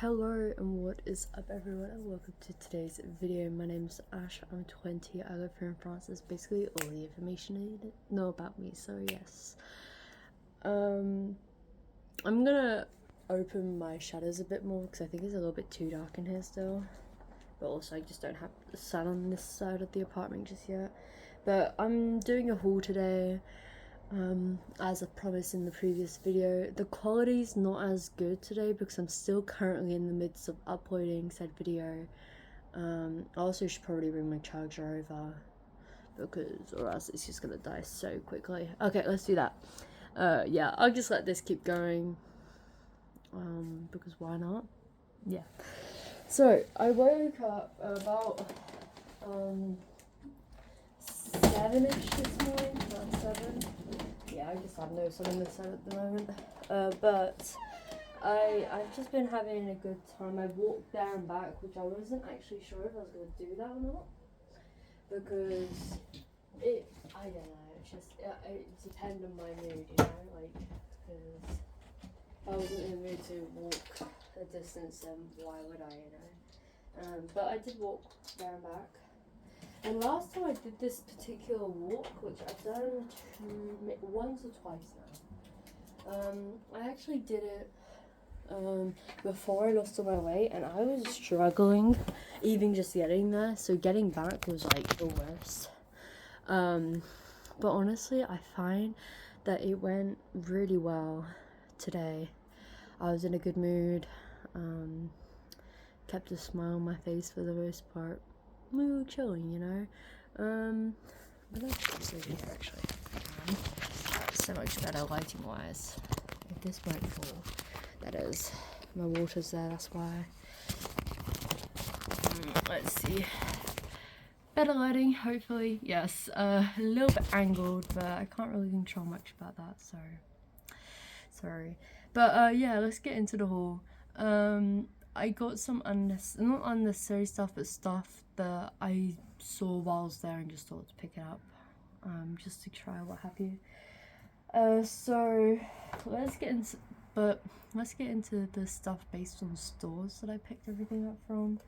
Hello and what is up everyone, and welcome to today's video. My name is Ash, I'm 20, I live here in France. That's basically all the information you need to know about me, so yes. I'm gonna open my shutters a bit more because I think it's a little bit too dark in here still. But also I just don't have the sun on this side of the apartment just yet. But I'm doing a haul today. As I promised in the previous video, the quality's not as good today because I'm still currently in the midst of uploading said video. I also should probably bring my charger over because or else it's just gonna die so quickly. Okay, let's do that. Yeah, I'll just let this keep going because why not? Yeah. So I woke up about 7ish this morning, around 7. Yeah, I just have no sun in the sun at the moment. But I've just been having a good time. I walked there and back, which I wasn't actually sure if I was going to do that or not. Because I don't know, it's just, it depends on my mood, you know, like, because if I wasn't in the mood to walk a distance, then why would I, you know? But I did walk there and back. And last time I did this particular walk, which I've done once or twice now, I actually did it before I lost all my weight, and I was struggling even just getting there, so getting back was like the worst. But honestly, I find that it went really well today. I was in a good mood, kept a smile on my face for the most part. We were chilling, you know. But that's just over here actually. So much better lighting wise. If this won't fall, that is. My water's there, that's why. Let's see. Better lighting, hopefully. Yes, a little bit angled, but I can't really control much about that, so sorry. But yeah, let's get into the haul. I got some not unnecessary stuff, but stuff that I saw while I was there and just thought to pick it up, just to try what have you. So let's get into the stuff based on stores that I picked everything up from.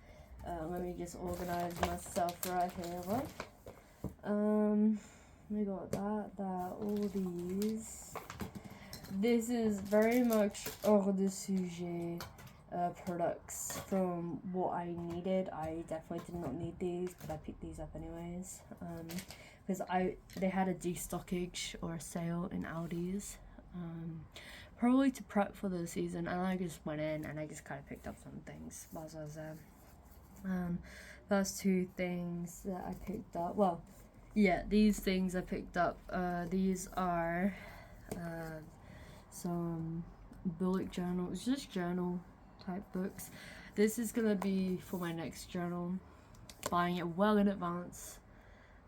Let me just organize myself right here. We got that, all these. This is very much hors de sujet. Products from what I needed. I definitely did not need these, but I picked these up anyways, because they had a destockage or a sale in Aldi's, probably to prep for the season, and I just went in and I just kind of picked up some things whilst I was there. First two things that I picked up, well, yeah, these things I picked up, these are some bullet journals, just journal type books. This is gonna be for my next journal, buying it well in advance,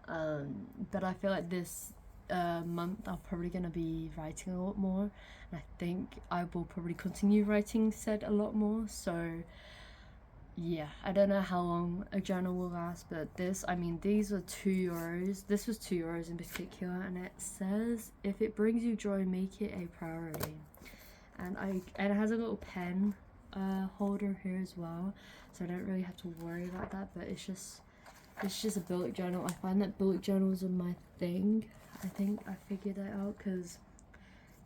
but I feel like this month I'm probably gonna be writing a lot more, and I think I will probably continue writing said a lot more. So yeah, I don't know how long a journal will last, but this, I mean, these were €2. This was €2 in particular, and it says, if it brings you joy, make it a priority. And it has a little pen holder here as well, so I don't really have to worry about that. But it's just a bullet journal. I find that bullet journals are my thing. I think I figured that out because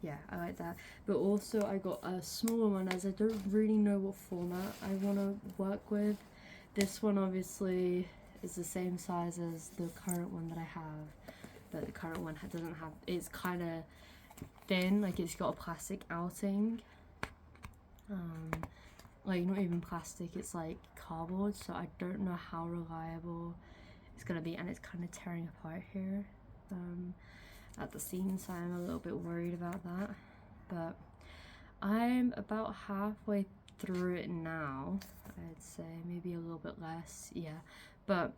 yeah, I like that. But also I got a smaller one as I don't really know what format I want to work with. This one obviously is the same size as the current one that I have, but the current one doesn't have, it's kind of thin, like it's got a plastic outing, like not even plastic, it's like cardboard, so I don't know how reliable it's gonna be, and it's kind of tearing apart here at the seam, so I'm a little bit worried about that. But I'm about halfway through it now, I'd say, maybe a little bit less, yeah, but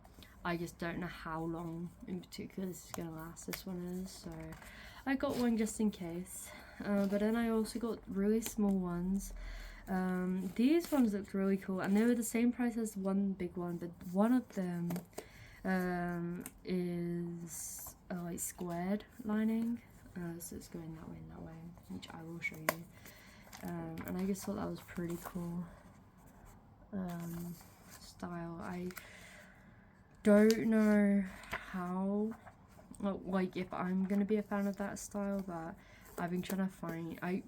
I just don't know how long in particular this is gonna last. This one is, so I got one just in case. But then I also got really small ones. These ones looked really cool, and they were the same price as one big one, but one of them is like squared lining, so it's going that way and that way, which I will show you. And I just thought that was pretty cool. style. I don't know how, like, if I'm gonna be a fan of that style, but I've been trying to find. I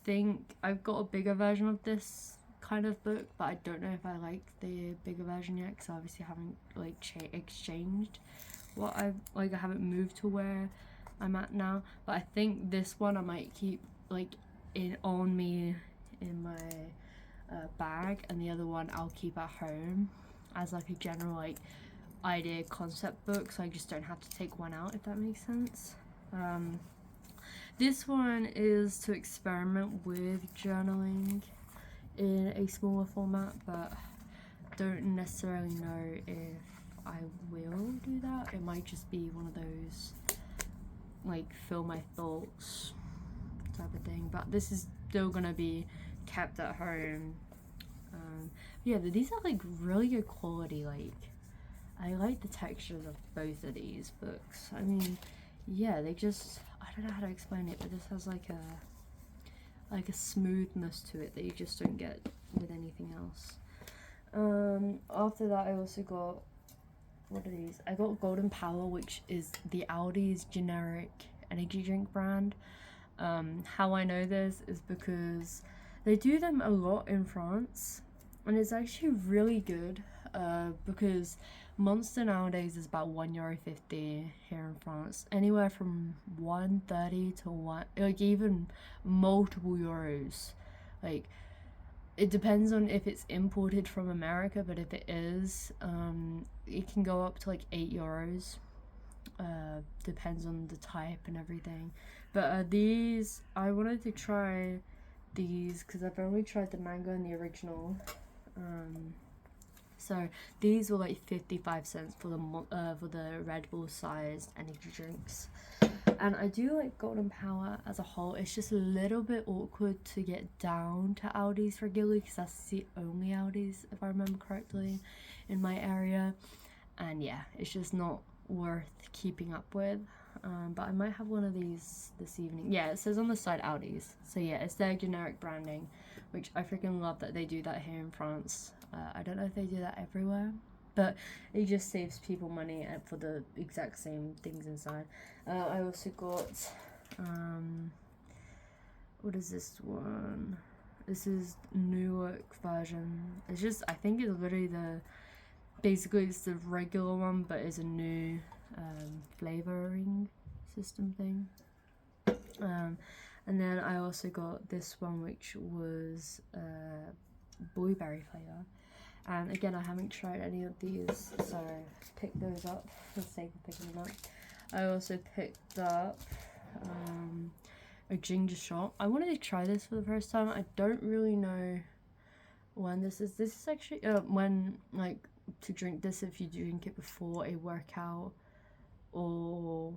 think I've got a bigger version of this kind of book, but I don't know if I like the bigger version yet, because I obviously haven't like exchanged what I haven't moved to where I'm at now. But I think this one I might keep like on me in my bag, and the other one I'll keep at home as like a general like idea concept book, so I just don't have to take one out, if that makes sense. This one is to experiment with journaling in a smaller format, but don't necessarily know if I will do that. It might just be one of those like fill my thoughts type of thing, but this is still gonna be kept at home. Yeah, but these are like really good quality. Like, I like the textures of both of these books. I mean, yeah, they just, I don't know how to explain it, but this has like a smoothness to it that you just don't get with anything else. After that, I also got, what are these? I got Golden Power, which is the Aldi's generic energy drink brand. How I know this is because they do them a lot in France, and it's actually really good, because Monster nowadays is about €1.50 here in France, anywhere from 1.30 to like even multiple euros. Like, it depends on if it's imported from America, but if it is, it can go up to like €8. Depends on the type and everything. But these, I wanted to try these because I've only tried the mango and the original. So these were like 55 cents for the Red Bull sized energy drinks. And I do like Golden Power as a whole. It's just a little bit awkward to get down to Aldi's regularly, because that's the only Aldi's, if I remember correctly, in my area. And yeah, it's just not worth keeping up with. But I might have one of these this evening. Yeah, it says on the side Aldi's. So yeah, it's their generic branding, which I freaking love that they do that here in France. I don't know if they do that everywhere, but it just saves people money for the exact same things inside. I also got, what is this one? This is Newark version. It's just, I think it's literally basically it's the regular one, but it's a new flavoring system thing. And then I also got this one, which was blueberry flavor. And again, I haven't tried any of these, so I picked those up for the sake of picking them up. I also picked up a ginger shot. I wanted to try this for the first time. I don't really know when this is. This is actually when, like, to drink this if you drink it before a workout or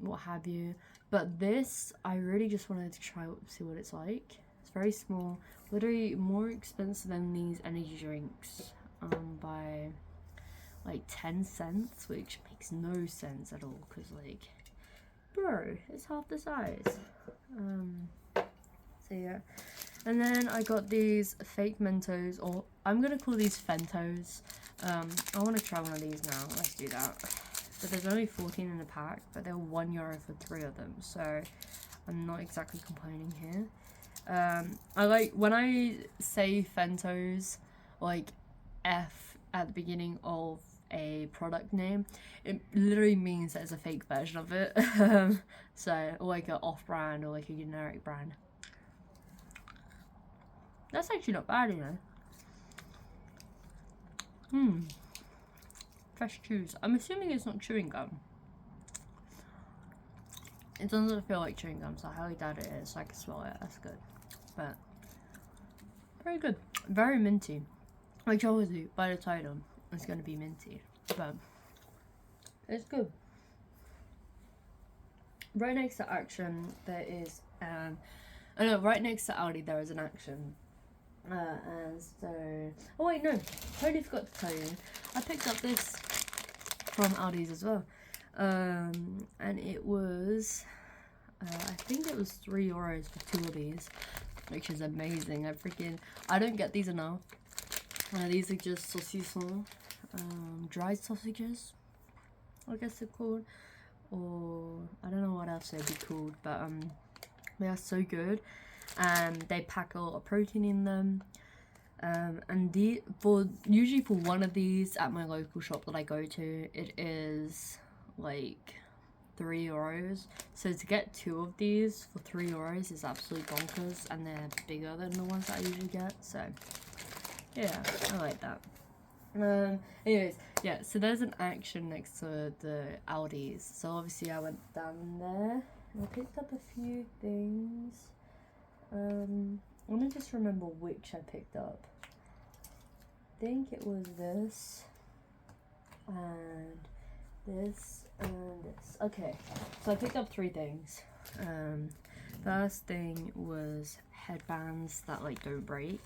what have you. But this, I really just wanted to try see what it's like. It's very small, literally more expensive than these energy drinks by like 10 cents, which makes no sense at all, because like, bro, it's half the size. So yeah, and then I got these fake Mentos, or I'm gonna call these Fentos. I want to try one of these now. Let's do that. But there's only 14 in a pack, but they're €1 for 3 of them, so I'm not exactly complaining here. I like, when I say Fentos, like F at the beginning of a product name, it literally means that it's a fake version of it. So, or like an off-brand or like a generic brand. That's actually not bad, you know. Fresh chews. I'm assuming it's not chewing gum. It doesn't feel like chewing gum, so I highly doubt it is. I can smell it. That's good. But very good. Very minty. Which obviously, by the title, it's going to be minty. But it's good. Right next to Action, there is right next to Aldi, there is an Action. And so, oh wait, no, totally forgot to tell you. I picked up this from Aldi's as well. And it was, I think it was €3 for 2 of these, which is amazing. I don't get these enough. These are just saucisson, dried sausages, I guess they're called, or I don't know what else they'd be called, but they are so good, and they pack a lot of protein in them. And usually for one of these at my local shop that I go to, it is like €3. So to get 2 of these for €3 is absolutely bonkers, and they're bigger than the ones that I usually get. So yeah, I like that. Anyways, yeah, so there's an Action next to the Aldi's. So obviously I went down there and I picked up a few things. Let me just remember which I picked up. I think it was this and this and this. Okay, so I picked up 3 things. First thing was headbands that like don't break.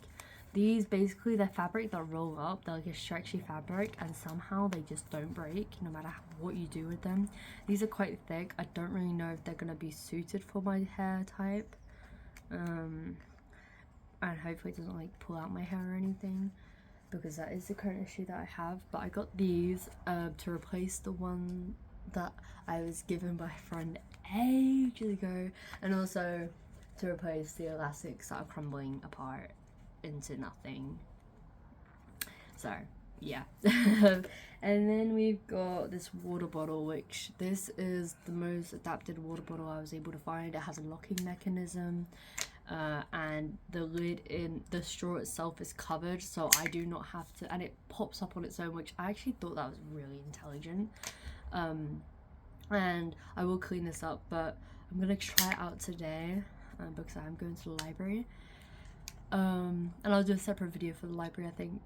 These basically, they're fabric that roll up. They're like a stretchy fabric, and somehow they just don't break no matter what you do with them. These are quite thick. I don't really know if they're gonna be suited for my hair type, and hopefully it doesn't like pull out my hair or anything, because that is the current issue that I have. But I got these to replace the one that I was given by a friend ages ago, and also to replace the elastics that are crumbling apart into nothing. So yeah. And then we've got this water bottle, which this is the most adapted water bottle I was able to find. It has a locking mechanism, and the lid in the straw itself is covered, so I do not have to, and it pops up on its own, which I actually thought that was really intelligent. And I will clean this up, but I'm gonna try it out today because I'm going to the library. And I'll do a separate video for the library, I think.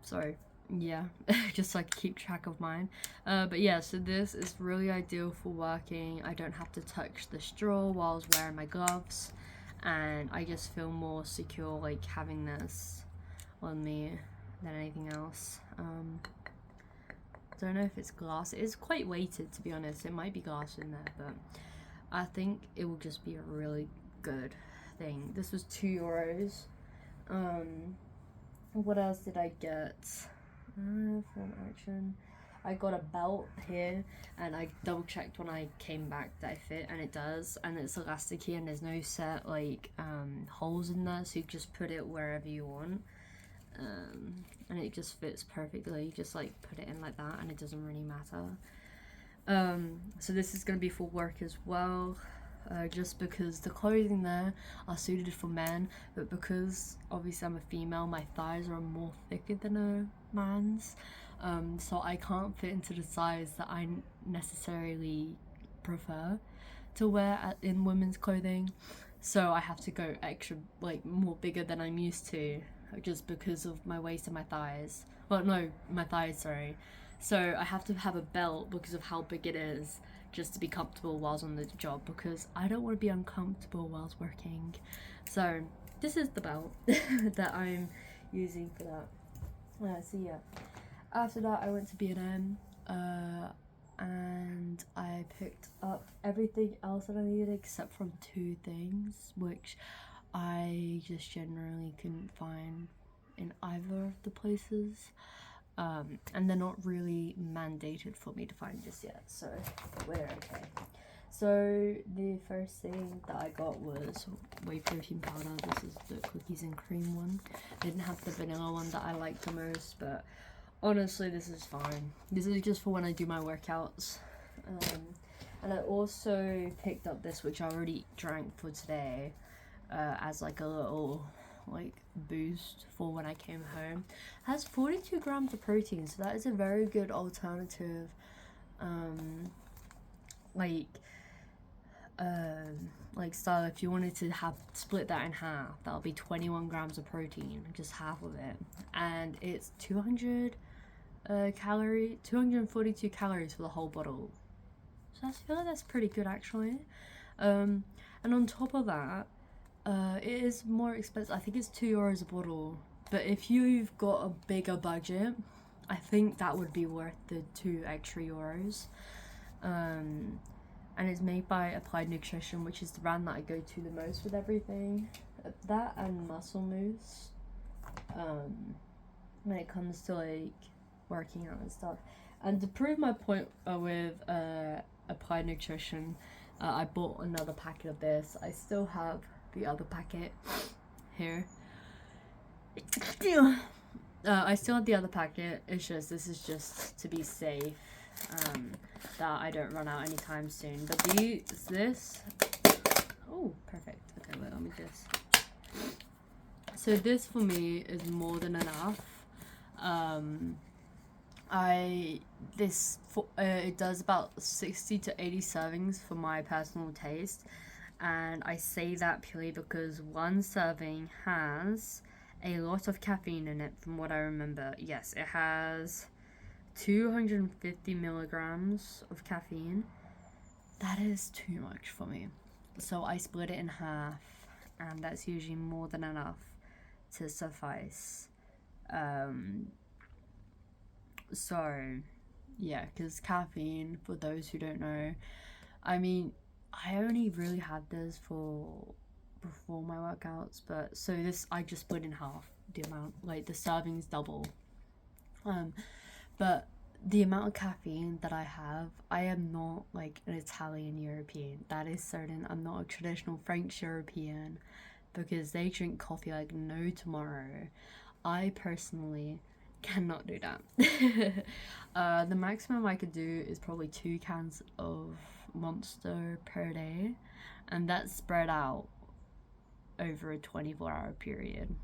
Sorry, yeah, just so I can keep track of mine. But yeah, so this is really ideal for working. I don't have to touch the straw while I was wearing my gloves, and I just feel more secure like having this on me than anything else. Don't know if it's glass. It is quite weighted, to be honest. It might be glass in there, but I think it will just be a really good thing. This was €2. What else did I get from Action? I got a belt here, and I double checked when I came back that it fit, and it does, and it's elasticy, and there's no set like holes in there, so you just put it wherever you want, and it just fits perfectly. You just like put it in like that, and it doesn't really matter. So this is going to be for work as well. Just because the clothing there are suited for men, but because obviously I'm a female, my thighs are more thicker than a man's, so I can't fit into the size that I necessarily prefer to wear in women's clothing, so I have to go extra, like more bigger than I'm used to, just because of my waist and my thighs. Well, no, my thighs, sorry. So I have to have a belt because of how big it is, just to be comfortable whilst on the job, because I don't want to be uncomfortable whilst working. So this is the belt that I'm using for that. So yeah, after that I went to B&M, and I picked up everything else that I needed except from 2 things, which I just generally couldn't find in either of the places. And they're not really mandated for me to find just yet, so we're okay. So the first thing that I got was whey protein powder. This is the cookies and cream one. I didn't have the vanilla one that I like the most, but honestly this is fine. This is just for when I do my workouts. And I also picked up this, which I already drank for today, as like a little like boost for when I came home. It has 42 grams of protein, so that is a very good alternative. Like style, if you wanted to split that in half, that'll be 21 grams of protein, just half of it, and it's 242 calories for the whole bottle. So I feel like that's pretty good actually. And on top of that, it is more expensive. I think it's €2 a bottle, but if you've got a bigger budget, I think that would be worth the 2 extra euros. And it's made by Applied Nutrition, which is the brand that I go to the most with everything. That and Muscle Mousse. when it comes to like working out and stuff. And to prove my point with applied nutrition, I bought another packet of this. I still have the other packet here. I still have the other packet. It's just, this is just to be safe, that I don't run out anytime soon. But this, oh, perfect. Okay, wait, let me just. So this for me is more than enough. It does about 60 to 80 servings for my personal taste, and I say that purely because one serving has a lot of caffeine in it from what I remember. Yes, it has 250 milligrams of caffeine. That is too much for me, so I split it in half, and that's usually more than enough to suffice. So yeah, because caffeine, for those who don't know, I mean, I only really had this before my workouts, but so this, I just split in half the amount, like the servings double. But the amount of caffeine that I have, I am not like an Italian European, that is certain. I'm not a traditional French European, because they drink coffee like no tomorrow. I personally cannot do that. The maximum I could do is probably 2 cans of Monster per day, and that's spread out over a 24-hour period.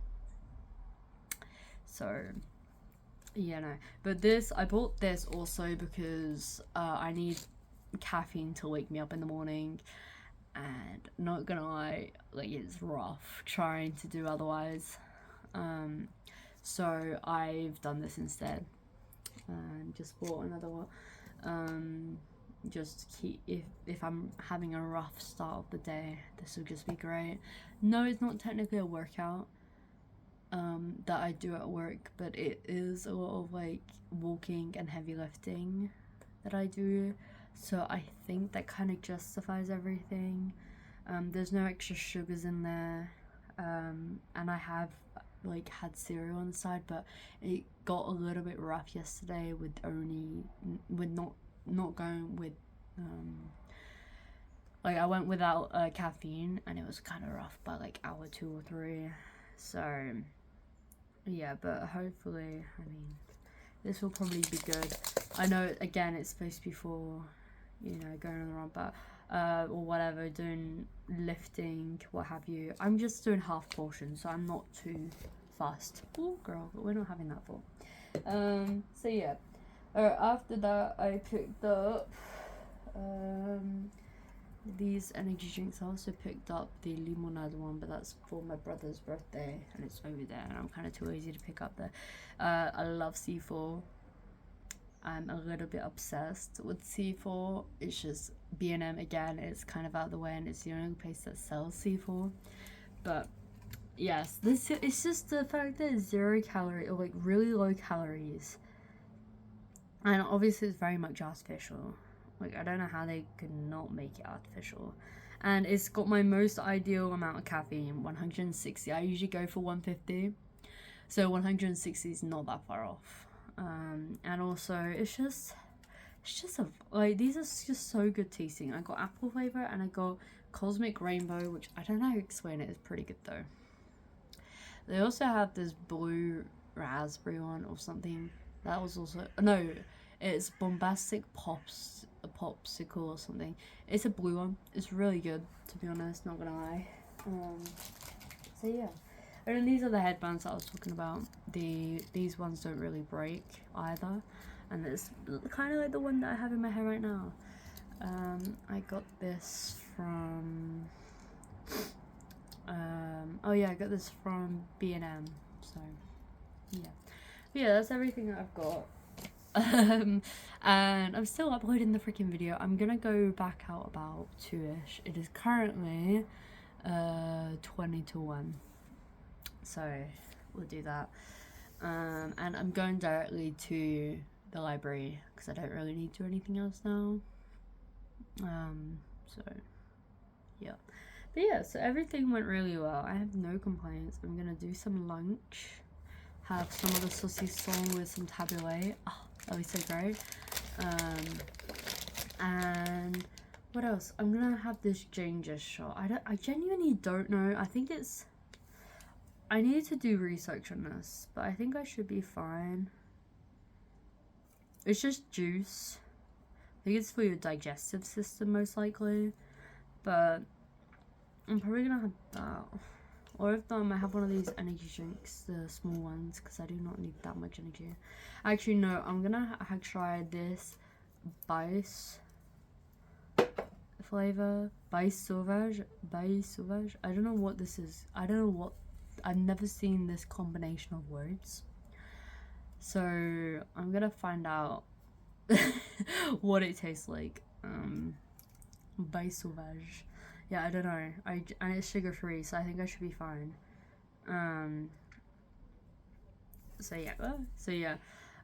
So yeah, no, but this, I bought this also because I need caffeine to wake me up in the morning, and not gonna lie, like, it's rough trying to do otherwise. So I've done this instead, and just bought another one. Just keep, if I'm having a rough start of the day, this will just be great. No, it's not technically a workout that I do at work, but it is a lot of like walking and heavy lifting that I do, so I think that kind of justifies everything. There's no extra sugars in there, and I have like had cereal on the side, but it got a little bit rough yesterday with not going with like, I went without caffeine, and it was kind of rough by like hour 2 or 3. So yeah, but hopefully, I mean, this will probably be good. I know, again, it's supposed to be for, you know, going on the run, but or whatever, doing lifting, what have you. I'm just doing half portion, so I'm not too fast. Oh girl, but we're not having that full. So yeah, after that I picked up these energy drinks. I also picked up the limonade one, but that's for my brother's birthday, and it's over there, and I'm kind of too lazy to pick up there. I love C4. I'm a little bit obsessed with C4. It's just B&M, again, it's kind of out of the way, and it's the only place that sells C4. But yes, this, it's just the fact that it's 0 calorie, or like really low calories, and obviously it's very much artificial. Like, I don't know how they could not make it artificial. And it's got my most ideal amount of caffeine, 160. I usually go for 150, so 160 is not that far off. And also, it's just like, these are just so good tasting. I got apple flavor, and I got cosmic rainbow, which I don't know how to explain it. It's pretty good though. They also have this blue raspberry one or something. That was also, no, it's bombastic popsicle or something. It's a blue one. It's really good, to be honest, not gonna lie. So yeah. And then these are the headbands that I was talking about. These ones don't really break either, and it's kind of like the one that I have in my hair right now. I got this from oh yeah, I got this from B&M. So yeah, but yeah, that's everything that I've got. And I'm still uploading the freaking video. I'm gonna go back out about 2ish. It is currently 20 to 1, so we'll do that. And I'm going directly to the library because I don't really need to do anything else now. So yeah, but yeah, so everything went really well. I have no complaints. I'm gonna do some lunch, have some of the saucisson with some taboulet. Oh, that'll be so great. And what else? I'm gonna have this ginger shot. I genuinely don't know. I think it's, I need to do research on this, but I think I should be fine. It's just juice. I think it's for your digestive system most likely, but I'm probably gonna have that. Or if not, I might have one of these energy drinks, the small ones, because I do not need that much energy. Actually, no, I'm gonna try this Base flavor. Base Sauvage. Base Sauvage. I don't know what this is. I don't know what. I've never seen this combination of words. So I'm gonna find out what it tastes like. Base Sauvage. Yeah, I don't know. And it's sugar free, so I think I should be fine. So yeah.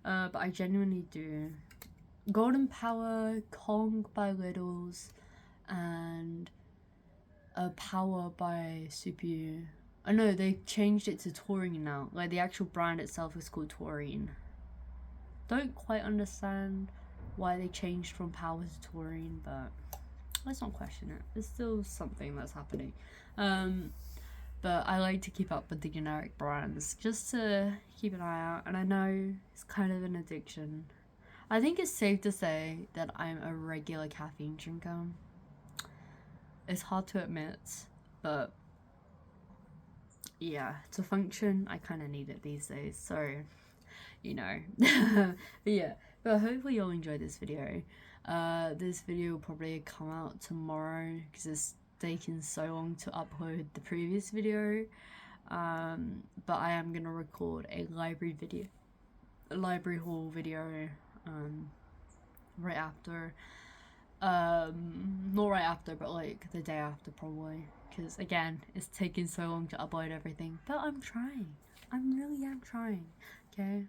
But I genuinely do. Golden Power, Kong by Littles, and Power by Super. I know they changed it to Taurine now. Like the actual brand itself is called Taurine. Don't quite understand why they changed from Power to Taurine, but let's not question it. It's still something that's happening. But I like to keep up with the generic brands just to keep an eye out. And I know it's kind of an addiction. I think it's safe to say that I'm a regular caffeine drinker. It's hard to admit, but yeah, to function, I kind of need it these days. So, you know. But yeah, but hopefully you'll enjoy this video. This video will probably come out tomorrow because it's taken so long to upload the previous video. But I am gonna record a library haul video right after. Not right after, but like the day after probably, because again it's taking so long to upload everything, but I'm trying. I really am trying. Okay.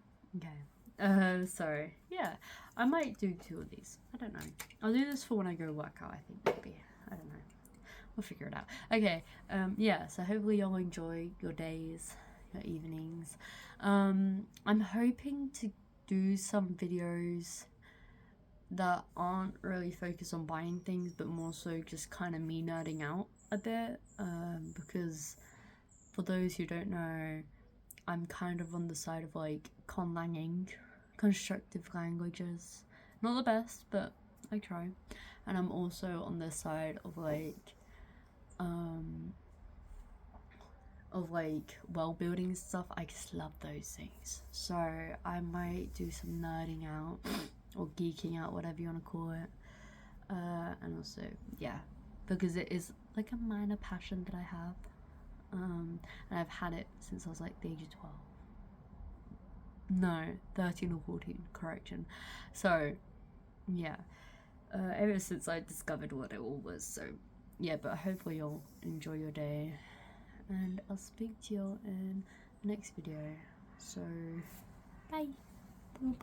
So yeah, I might do 2 of these. I don't know. I'll do this for when I go work out, I think maybe. I don't know. We'll figure it out. Okay, yeah, so hopefully you'll enjoy your days, your evenings. I'm hoping to do some videos that aren't really focused on buying things, but more so just kind of me nerding out a bit, because for those who don't know, I'm kind of on the side of like conlanging, constructive languages. Not the best, but I try. And I'm also on the side of like world building stuff. I just love those things. So I might do some nerding out or geeking out, whatever you want to call it. And also, yeah, because it is like a minor passion that I have. And I've had it since I was like the age of 12. No, 13 or 14, correction. So, yeah, ever since I discovered what it all was. So, yeah, but hopefully you'll enjoy your day. And I'll speak to you in the next video. So, bye. Boop.